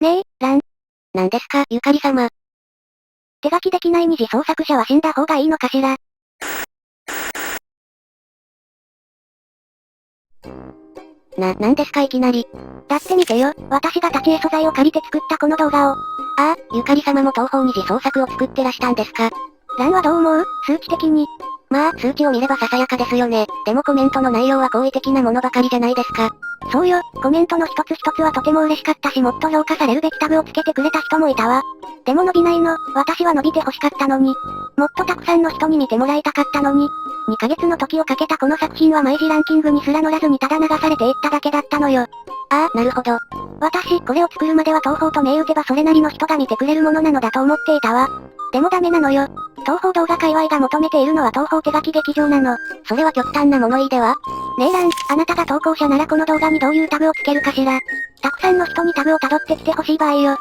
ねえ、ラン。何ですか、ゆかり様。手書きできない二次創作者は死んだ方がいいのかしら。なんですかいきなり。だって見てよ、私が立ち絵素材を借りて作ったこの動画を。ああ、ゆかり様も東方二次創作を作ってらしたんですか。ランはどう思う？数値的に。まあ、数値を見ればささやかですよね。でもコメントの内容は好意的なものばかりじゃないですか。そうよ、コメントの一つ一つはとても嬉しかったしもっと評価されるべきタグをつけてくれた人もいたわ。でも伸びないの、私は伸びて欲しかったのに。もっとたくさんの人に見てもらいたかったのに。2ヶ月の時をかけたこの作品は毎時ランキングにすら乗らずにただ流されていっただけだったのよ。ああ、なるほど。私、これを作るまでは東宝と銘打てばそれなりの人が見てくれるものなのだと思っていたわ。でもダメなのよ。東宝動画界隈が求めているのは東宝手書き劇場なの。それは極端な物言いでは？ねえラン、あなたが投稿者ならこの動画にどういうタグをつけるかしら。たくさんの人にタグを辿ってきてほしい場合よ。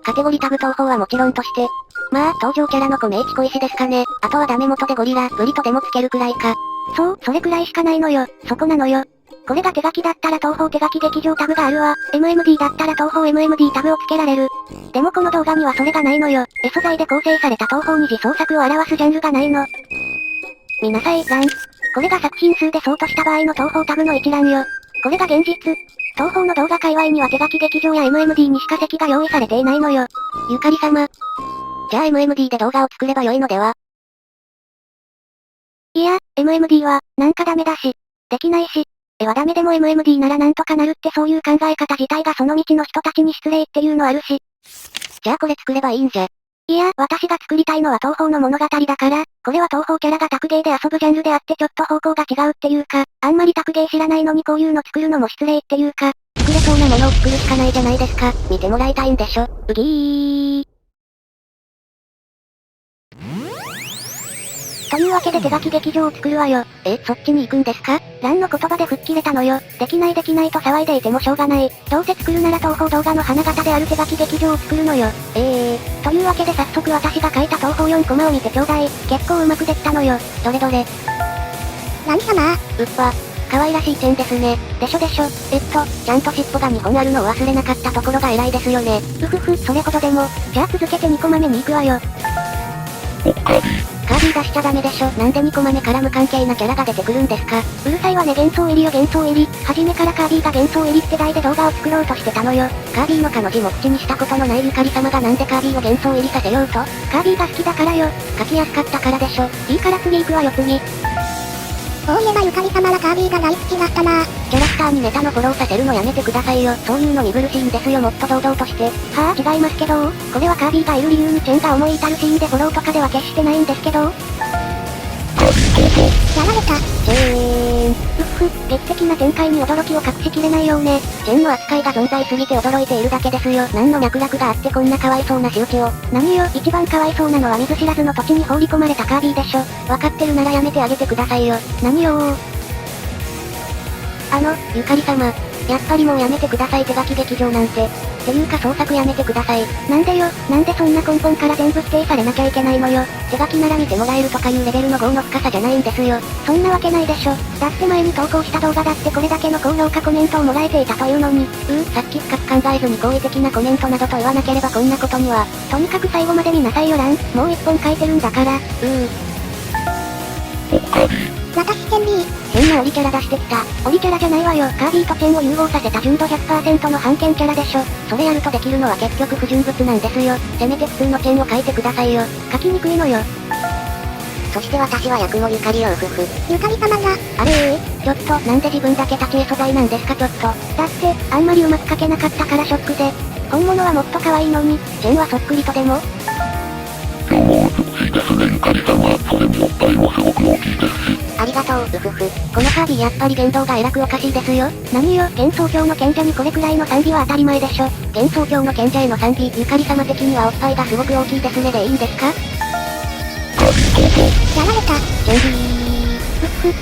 カテゴリータグ東宝はもちろんとして。まあ、登場キャラの米市小石ですかね。あとはダメ元でゴリラ、ブリとでもつけるくらいか。そう、それくらいしかないのよ。そこなのよ。これが手書きだったら東宝手書き劇場タグがあるわ。MMD だったら東宝 MMD タグをつけられる。でもこの動画にはそれがないのよ。絵素材で構成された東宝二次創作を表すジャンルがないの。見なさい、ラン。これが作品数で相当した場合の東宝タグの一覧よ。これが現実。東宝の動画界隈には手書き劇場や MMD にしか席が用意されていないのよ。ゆかり様。じゃあ MMD で動画を作れば良いのでは？いや、MMD は、なんかダメだし。できないし。絵はダメでも MMD ならなんとかなるってそういう考え方自体がその道の人たちに失礼っていうのあるし。じゃあこれ作ればいいんじゃ。いや、私が作りたいのは東宝の物語だから、これは東宝キャラが卓芸で遊ぶジャンルであってちょっと方向が違うっていうか、あんまり卓芸知らないのにこういうの作るのも失礼っていうか、作れそうなものを作るしかないじゃないですか。見てもらいたいんでしょ。うぎー。というわけで手書き劇場を作るわよ。そっちに行くんですか？ランの言葉で吹っ切れたのよ。できないと騒いでいてもしょうがない。どうせ作るなら東宝動画の花形である手書き劇場を作るのよ。というわけで早速私が書いた東宝4コマを見てちょうだい。結構うまくできたのよ。どれどれ。ラン様。うっぱ。可愛らしいチェンですね。でしょ。ちゃんと尻尾が2本あるのを忘れなかったところが偉いですよね。うふふ、それほどでも。じゃあ続けて2コマ目に行くわよ。カービィ出しちゃダメでしょ。なんで2コマ目から無関係なキャラが出てくるんですか？うるさいわね幻想入りよ幻想入り。初めからカービィが幻想入りって題で動画を作ろうとしてたのよ。カービィの彼女も口にしたことのないゆかり様がなんでカービィを幻想入りさせようと？カービィが好きだからよ。書きやすかったからでしょ。いいから次行くわよ次。そういえばゆかり様はカービィが大好きだったな。キャラクターにネタのフォローさせるのやめてくださいよ。そういうの見苦しいんですよ。もっと堂々として。はぁ、違いますけどこれはカービィがいる理由にチェンが思い至るシーンでフォローとかでは決してないんですけど。やられた。劇的な展開に驚きを隠しきれないようね。チェンの扱いが存在すぎて驚いているだけですよ。何の脈絡があってこんなかわいそうな仕打ちを。何よ、一番かわいそうなのは見ず知らずの土地に放り込まれたカービィでしょ。わかってるならやめてあげてくださいよ。何よゆかり様。やっぱりもうやめてください手書き劇場なんて。っていうか創作やめてください。なんでよ、なんでそんな根本から全部否定されなきゃいけないのよ。手書きなら見てもらえるとかいうレベルの業の深さじゃないんですよ。そんなわけないでしょ。だって前に投稿した動画だってこれだけの高評価コメントをもらえていたというのに。さっき深く考えずに好意的なコメントなどと言わなければこんなことには。とにかく最後まで見なさいよラン。もう一本書いてるんだから。私チェンビー。変なオリキャラ出してきた。オリキャラじゃないわよ。カービィとチェンを融合させた純度100%の半券キャラでしょ。それやるとできるのは結局不純物なんですよ。せめて普通のチェンを書いてくださいよ。書きにくいのよ。そして私は役もゆかりをうふふ。ゆかり様が。あれちょっとなんで自分だけ立ち絵素材なんですかちょっと。だって、あんまりうまく書けなかったからショックで。本物はもっと可愛いのに、チェンはそっくりとでも今日も美しいですねゆかり様。それにおっぱいもすごく大きいですし。ありがとう、うふふ。このカービィやっぱり言動がえらくおかしいですよ。何よ、幻想郷の賢者にこれくらいの賛美は当たり前でしょ。幻想郷の賢者への賛美、ゆかり様的にはおっぱいがすごく大きいですねでいいんですか？やられた。チェンビ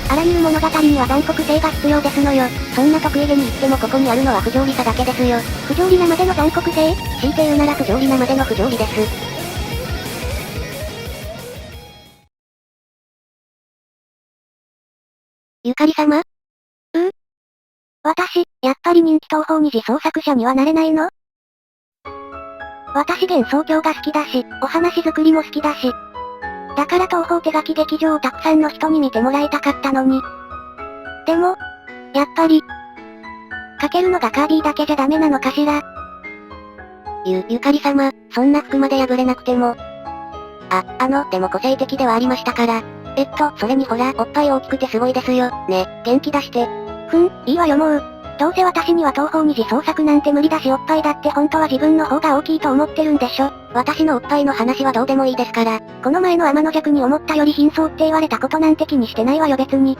あらゆる物語には残酷性が必要ですのよ。そんな得意げに言ってもここにあるのは不条理さだけですよ。不条理なまでの残酷性？強いて言うなら不条理なまでの不条理です。ゆかり様？私、やっぱり人気東宝二次創作者にはなれないの？私幻想郷が好きだし、お話作りも好きだし。だから東方手書き劇場をたくさんの人に見てもらいたかったのに。でも、やっぱり、描けるのがカービィだけじゃダメなのかしら。ゆかり様、そんな服まで破れなくても。でも個性的ではありましたから。それにほら、おっぱい大きくてすごいですよ。ね、元気出して。いいわよもう。どうせ私には東方二次創作なんて無理だしおっぱいだって本当は自分の方が大きいと思ってるんでしょ。私のおっぱいの話はどうでもいいですから。この前の天の弱に思ったより貧相って言われたことなんて気にしてないわよ別に。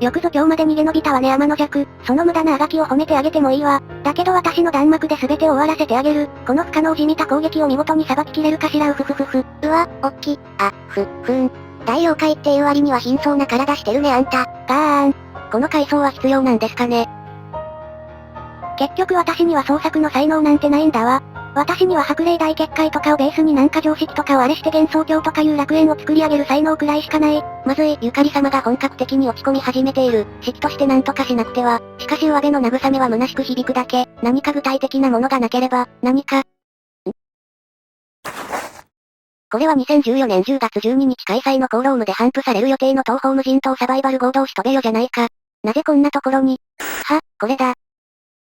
よくぞ今日まで逃げ延びたわね天の弱。その無駄なあがきを褒めてあげてもいいわ。だけど私の弾幕で全てを終わらせてあげる。この不可能じみた攻撃を見事にさばききれるかしらうわ、おっき。大妖怪っていう割には貧相な体してるねあんた。ガーン。この階層は必要なんですかね。結局私には創作の才能なんてないんだわ。私には白麗大結界とかをベースになんか常識とかをあれして幻想郷とかいう楽園を作り上げる才能くらいしかない。まずい、ゆかり様が本格的に落ち込み始めている。式としてなんとかしなくては。しかし上辺の慰めは虚しく響くだけ。何か具体的なものがなければ、これは2014年10月12日開催のコーロームで頒布される予定の東方無人島サバイバル合同しとべよじゃないか。なぜこんなところに。これだ。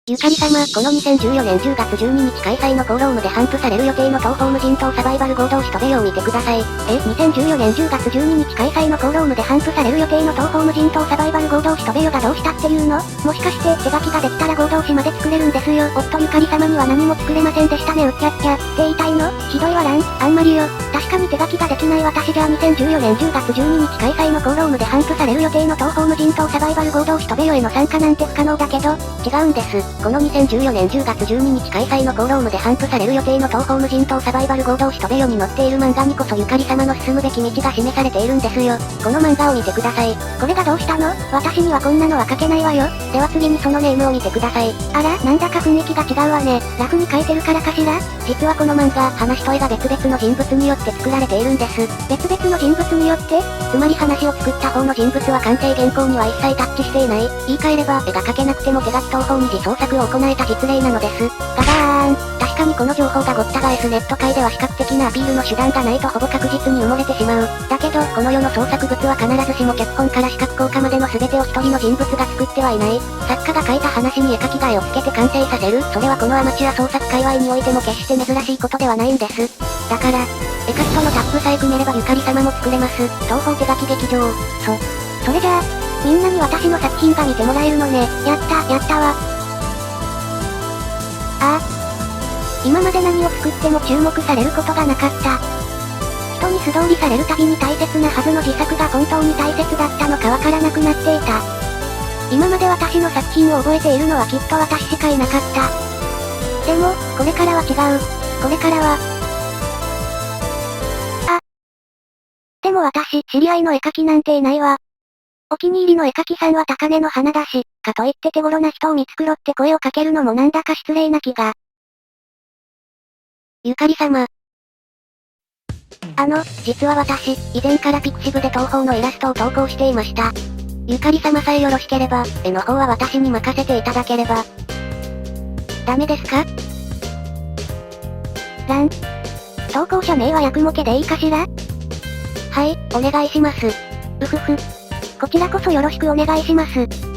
ゆかり様、この2014年10月12日開催のコーロームで頒布される予定の東方無人島サバイバル合同しとべよを見てください。2014年10月12日開催のコーロームで頒布される予定の東方無人島サバイバル合同しとべよがどうしたっていうの？もしかして手書きができたら合同しまで作れるんですよ。おっとゆかり様には何も作れませんでしたねうっきゃっきゃ。って言いたいの？ひどいわらん。あんまりよ。確かに手書きができない私じゃあ2014年10月12日開催のコーロームで頒布される予定の東方無人島サバイバル合同しとべよへの参加なんて不可能だけど、違うんです。この2014年10月12日開催のコーロームで頒布される予定の東方無人島サバイバル合同しとべよに載っている漫画にこそゆかり様の進むべき道が示されているんですよ。この漫画を見てください。これがどうしたの？私にはこんなのは書けないわよ。では次にそのネームを見てください。あら、なんだか雰囲気が違うわね。ラフに書いてるからかしら？実はこの漫画、話と絵が別々の人物によって作られているんです。別々の人物によって？つまり話を作った方の人物は完成原稿には一切タッチしていない。言い換えれば、絵が描けなくても手書き東方二次創作を行えた実例なのです。ガガーン。確かにこの情報がごったが S ネット界では視覚的なアピールの手段がないとほぼ確実に埋もれてしまう。だけど、この世の創作物は必ずしも脚本から視覚効果までの全てを一人の人物が作ってはいない。作家が書いた話に絵描きが絵をつけて完成させる。それはこのアマチュア創作界隈においても決して珍しいことではないんです。だから、絵描きとのタップさえ組めればゆかり様も作れます。東方手書き劇場。それじゃあ、みんなに私の作品が見てもらえるのね。やったわ。今まで何を作っても注目されることがなかった。人に素通りされるたびに大切なはずの自作が本当に大切だったのかわからなくなっていた。今まで私の作品を覚えているのはきっと私しかいなかった。でも、これからは違う。これからは。でも私、知り合いの絵描きなんていないわ。お気に入りの絵描きさんは高嶺の花だし、かといって手頃な人を見繕って声をかけるのもなんだか失礼な気が。ゆかり様。実は私、以前からピクシブで東方のイラストを投稿していました。ゆかり様さえよろしければ、絵の方は私に任せていただければ。ダメですか？投稿者名はヤクモケでいいかしら？はい、お願いします。こちらこそよろしくお願いします。